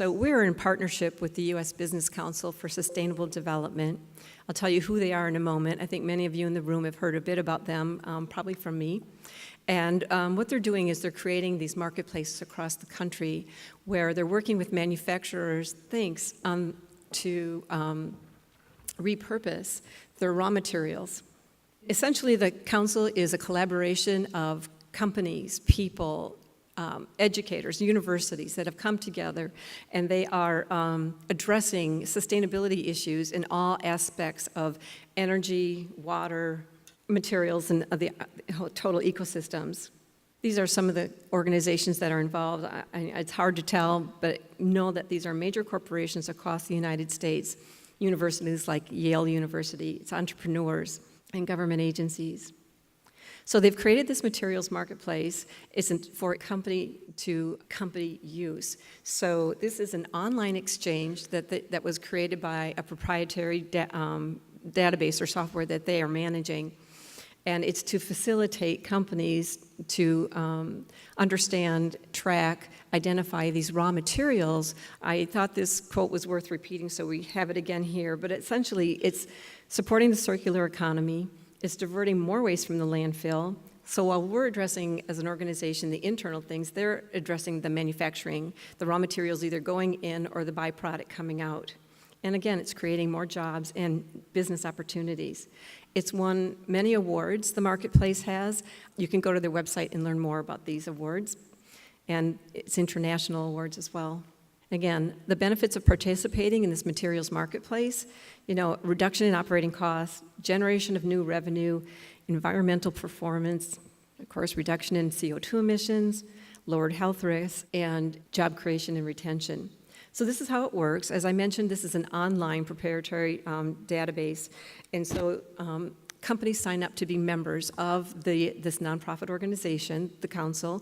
So we're in partnership with the U.S. Business Council for Sustainable Development. I'll tell you who they are in a moment. I think many of you in the room have heard a bit about them, probably from me. And what they're doing is they're creating these marketplaces across the country where they're working with manufacturers, to repurpose their raw materials. Essentially, the council is a collaboration of companies, people, educators, universities that have come together, and they are addressing sustainability issues in all aspects of energy, water, materials, and the total ecosystems. These are some of the organizations that are involved. It's hard to tell, but know that these are major corporations across the United States, universities like Yale University, it's entrepreneurs, and government agencies. So they've created this materials marketplace. It's for company-to-company use. So this is an online exchange that was created by a proprietary database or software that they are managing. And it's to facilitate companies to understand, track, identify these raw materials. I thought this quote was worth repeating, so we have it again here. But essentially, it's supporting the circular economy. It's diverting more waste from the landfill. So while we're addressing, as an organization, the internal things, they're addressing the manufacturing, the raw materials either going in or the byproduct coming out. And again, it's creating more jobs and business opportunities. It's won many awards the marketplace has. You can go to their website and learn more about these awards. And it's international awards as well. Again, the benefits of participating in this materials marketplace, reduction in operating costs, generation of new revenue, environmental performance, of course, reduction in CO2 emissions, lowered health risks, and job creation and retention. So this is how it works. As I mentioned, this is an online proprietary database. And so companies sign up to be members of this nonprofit organization, the council,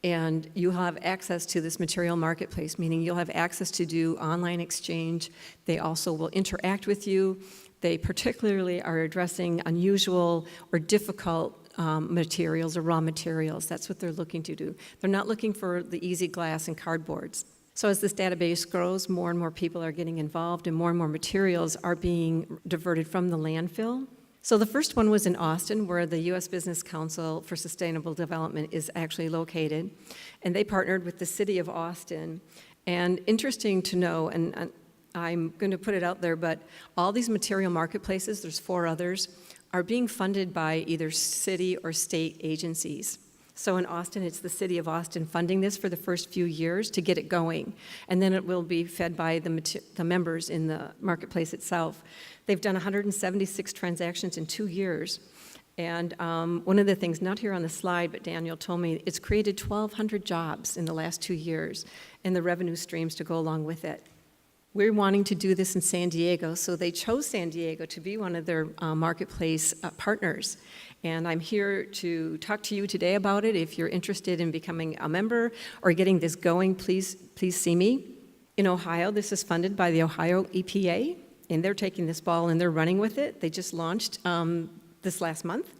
and you have access to this material marketplace, meaning you'll have access to do online exchange. They also will interact with you. They particularly are addressing unusual or difficult materials or raw materials. That's what they're looking to do. They're not looking for the easy glass and cardboards. So as this database grows, more and more people are getting involved and more materials are being diverted from the landfill. So the first one was in Austin, where the U.S. Business Council for Sustainable Development is actually located. And they partnered with the city of Austin. And interesting to know, and I'm going to put it out there, but all these material marketplaces, there's 4 others, are being funded by either city or state agencies. So in Austin, it's the city of Austin funding this for the first few years to get it going. And then it will be fed by the members in the marketplace itself. They've done 176 transactions in 2 years. And one of the things, not here on the slide, but Daniel told me, it's created 1,200 jobs in the last 2 years and the revenue streams to go along with it. We're wanting to do this in San Diego, so they chose San Diego to be one of their marketplace partners. And I'm here to talk to you today about it. If you're interested in becoming a member or getting this going, please see me. In Ohio, this is funded by the Ohio EPA, and they're taking this ball and they're running with it. They just launched this last month,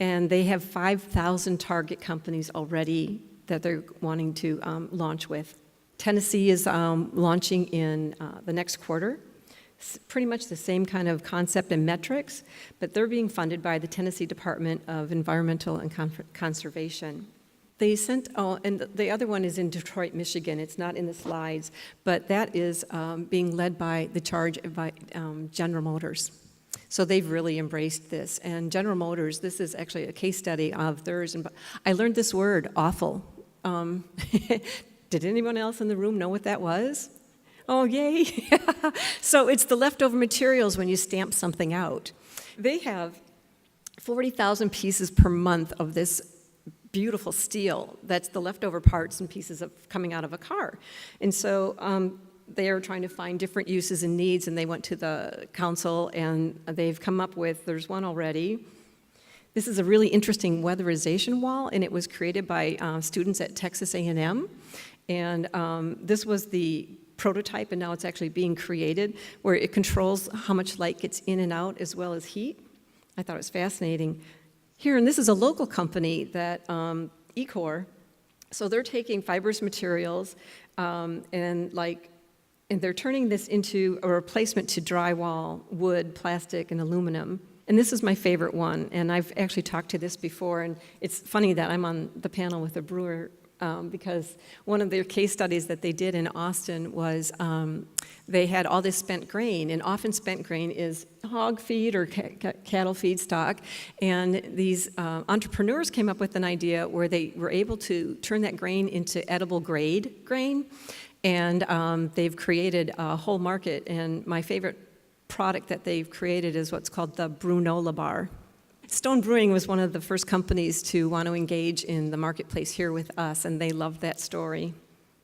and they have 5,000 target companies already that they're wanting to launch with. Tennessee is launching in the next quarter. It's pretty much the same kind of concept and metrics, but they're being funded by the Tennessee Department of Environmental and Conservation. They sent, and the other one is in Detroit, Michigan. It's not in the slides, but that is being led by the charge by General Motors. So they've really embraced this. And General Motors, this is actually a case study of theirs. And I learned this word, awful. Did anyone else in the room know what that was? Oh, yay. So it's the leftover materials when you stamp something out. They have 40,000 pieces per month of this beautiful steel. That's the leftover parts and pieces of coming out of a car. And so they are trying to find different uses and needs, and they went to the council, and they've come up with, there's one already. This is a really interesting weatherization wall, and it was created by students at Texas A&M. And this was the prototype, and now it's actually being created, where it controls how much light gets in and out as well as heat. I thought it was fascinating. Here, and this is a local company that, Ecor, so they're taking fibrous materials and like And they're turning this into a replacement to drywall, wood, plastic, and aluminum. And this is my favorite one, and I've actually talked to this before, and it's funny that I'm on the panel with a brewer because one of their case studies that they did in Austin was they had all this spent grain, and often spent grain is hog feed or cattle feed stock, and these entrepreneurs came up with an idea where they were able to turn that grain into edible grade grain, and they've created a whole market, and my favorite product that they've created is what's called the Brunola bar. Stone Brewing was one of the first companies to want to engage in the marketplace here with us, and they loved that story.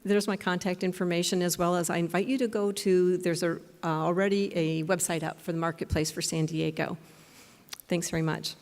There's my contact information, as well as I invite you to go to, there's already a website up for the marketplace for San Diego. Thanks very much.